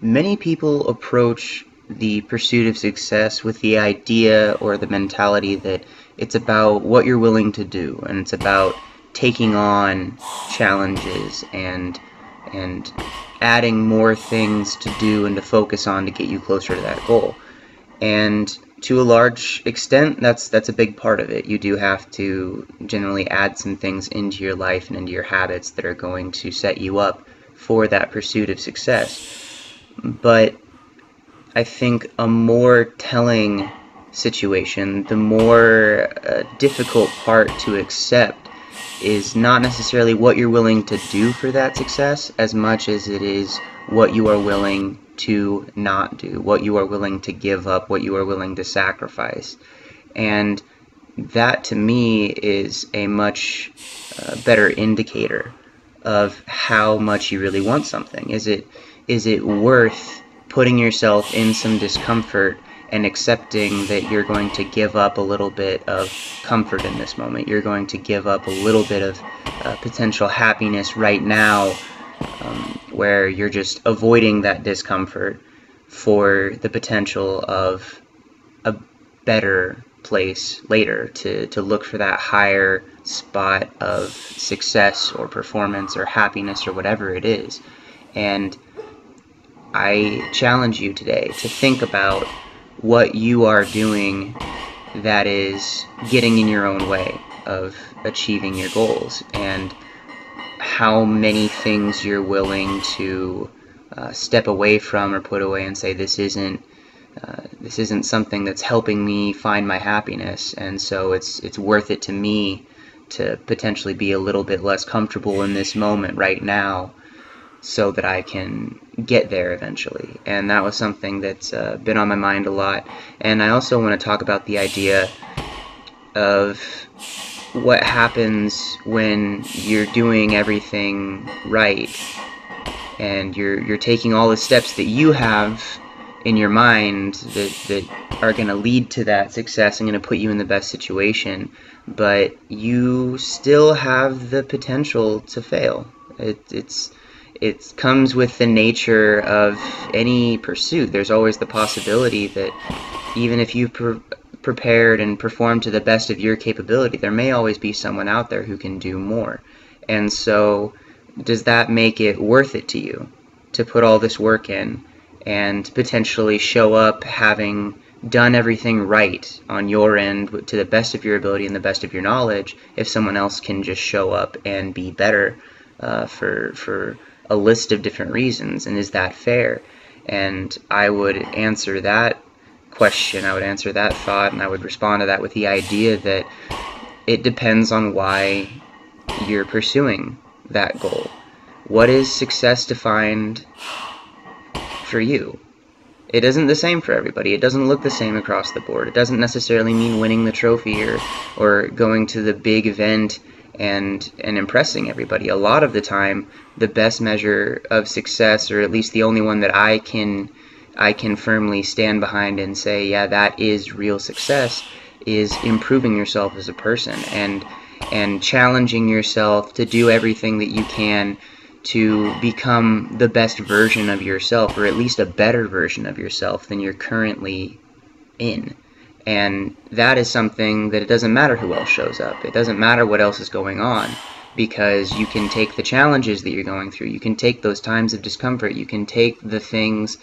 Many people approach the pursuit of success with the idea or the mentality that it's about what you're willing to do, and it's about taking on challenges and adding more things to do and to focus on to get you closer to that goal. And to a large extent, that's a big part of it. You do have to generally add some things into your life and into your habits that are going to set you up for that pursuit of success. But I think a more telling situation, the more difficult part to accept, is not necessarily what you're willing to do for that success as much as it is what you are willing to not do, what you are willing to give up, what you are willing to sacrifice. And that to me is a much better indicator of how much you really want something. Is it worth putting yourself in some discomfort and accepting that you're going to give up a little bit of comfort in this moment? You're going to give up a little bit of potential happiness right now, where you're just avoiding that discomfort for the potential of a better place later, to look for that higher spot of success or performance or happiness or whatever it is. And I challenge you today to think about what you are doing that is getting in your own way of achieving your goals, and how many things you're willing to step away from or put away and say, this isn't something that's helping me find my happiness, and so it's worth it to me to potentially be a little bit less comfortable in this moment right now so that I can get there eventually. And that was something that's been on my mind a lot. And I also want to talk about the idea of what happens when you're doing everything right and you're taking all the steps that you have in your mind that are going to lead to that success and going to put you in the best situation, but you still have the potential to fail. It comes with the nature of any pursuit. There's always the possibility that even if you prepared and performed to the best of your capability, there may always be someone out there who can do more. And so does that make it worth it to you to put all this work in and potentially show up having done everything right on your end to the best of your ability and the best of your knowledge, if someone else can just show up and be better for a list of different reasons? And is that fair? And I would answer that question, I would answer that thought, and I would respond to that with the idea that it depends on why you're pursuing that goal. What is success defined for you? It isn't the same for everybody. It doesn't look the same across the board. It doesn't necessarily mean winning the trophy or going to the big event and impressing everybody. A lot of the time, the best measure of success, or at least the only one that I can firmly stand behind and say, yeah, that is real success, is improving yourself as a person and challenging yourself to do everything that you can to become the best version of yourself, or at least a better version of yourself than you're currently in. And that is something that it doesn't matter who else shows up. It doesn't matter what else is going on, because you can take the challenges that you're going through. You can take those times of discomfort. You can take the things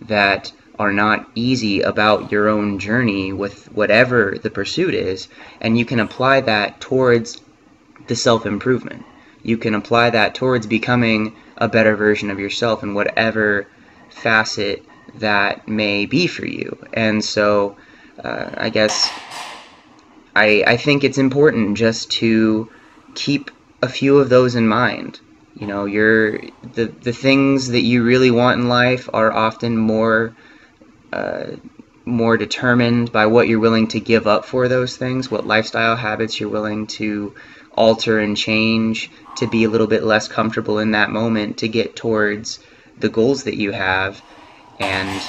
that are not easy about your own journey with whatever the pursuit is, and you can apply that towards the self-improvement. You can apply that towards becoming a better version of yourself in whatever facet that may be for you. And so I guess I think it's important just to keep a few of those in mind. You know, the things that you really want in life are often more determined by what you're willing to give up for those things, what lifestyle habits you're willing to alter and change to be a little bit less comfortable in that moment to get towards the goals that you have. And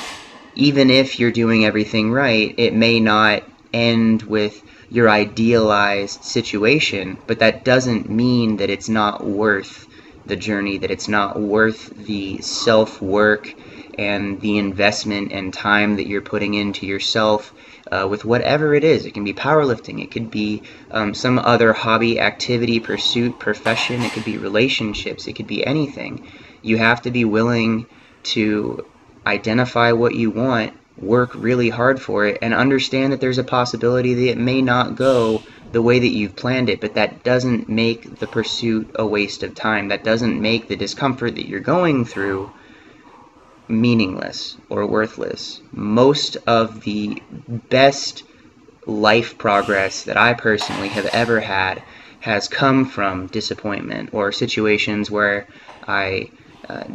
even if you're doing everything right, it may not end with your idealized situation, but that doesn't mean that it's not worth the journey, that it's not worth the self-work and the investment and time that you're putting into yourself with whatever it is. It can be powerlifting, it could be some other hobby, activity, pursuit, profession, it could be relationships, it could be anything. You have to be willing to identify what you want, work really hard for it, and understand that there's a possibility that it may not go the way that you've planned it, but that doesn't make the pursuit a waste of time. That doesn't make the discomfort that you're going through meaningless or worthless. Most of the best life progress that I personally have ever had has come from disappointment or situations where I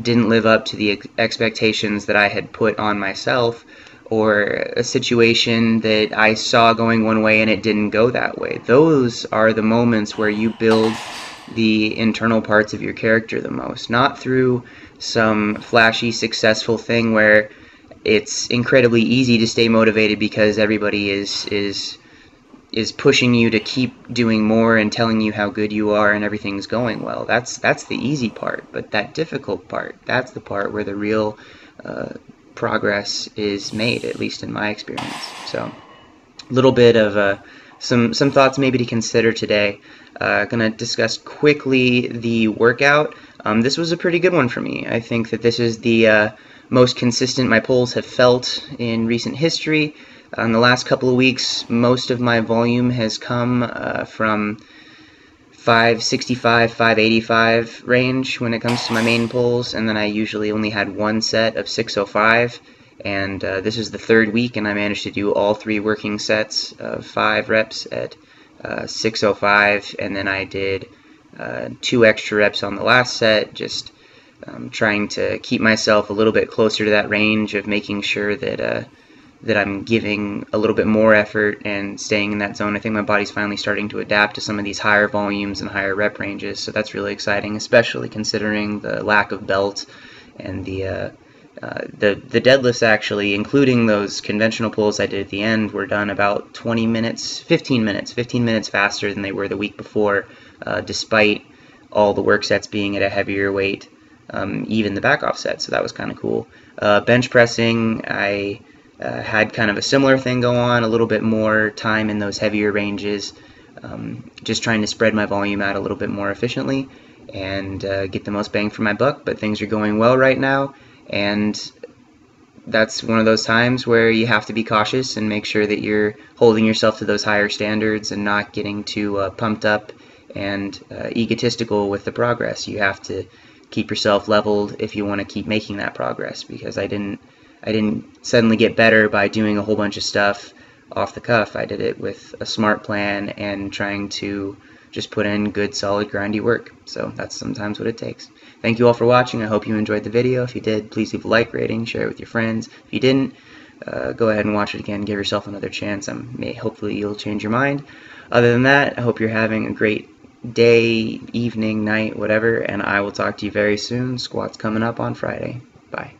didn't live up to the expectations that I had put on myself, or a situation that I saw going one way and it didn't go that way. Those are the moments where you build the internal parts of your character the most, not through some flashy successful thing where it's incredibly easy to stay motivated because everybody is pushing you to keep doing more and telling you how good you are and everything's going well. That's the easy part, but that difficult part, that's the part where the real progress is made, at least in my experience. So a little bit of some thoughts maybe to consider today. Gonna discuss quickly the workout. This was a pretty good one for me. I think that this is the most consistent my pulls have felt in recent history. In the last couple of weeks, most of my volume has come from 565, 585 range when it comes to my main pulls, and then I usually only had one set of 605, and this is the third week and I managed to do all 3 working sets of 5 reps at 605, and then I did 2 extra reps on the last set, just trying to keep myself a little bit closer to that range of making sure that that I'm giving a little bit more effort and staying in that zone. I think my body's finally starting to adapt to some of these higher volumes and higher rep ranges, so that's really exciting, especially considering the lack of belt and the deadlifts, actually, including those conventional pulls I did at the end, were done about 15 minutes faster than they were the week before, despite all the work sets being at a heavier weight, even the back off set, so that was kind of cool. Bench pressing, I had kind of a similar thing go on, a little bit more time in those heavier ranges, just trying to spread my volume out a little bit more efficiently and get the most bang for my buck, but things are going well right now, and that's one of those times where you have to be cautious and make sure that you're holding yourself to those higher standards and not getting too pumped up and egotistical with the progress. You have to keep yourself leveled if you want to keep making that progress, because I didn't suddenly get better by doing a whole bunch of stuff off the cuff. I did it with a smart plan and trying to just put in good, solid, grindy work. So that's sometimes what it takes. Thank you all for watching. I hope you enjoyed the video. If you did, please leave a like rating, share it with your friends. If you didn't, go ahead and watch it again. Give yourself another chance. Hopefully you'll change your mind. Other than that, I hope you're having a great day, evening, night, whatever, and I will talk to you very soon. Squat's coming up on Friday. Bye.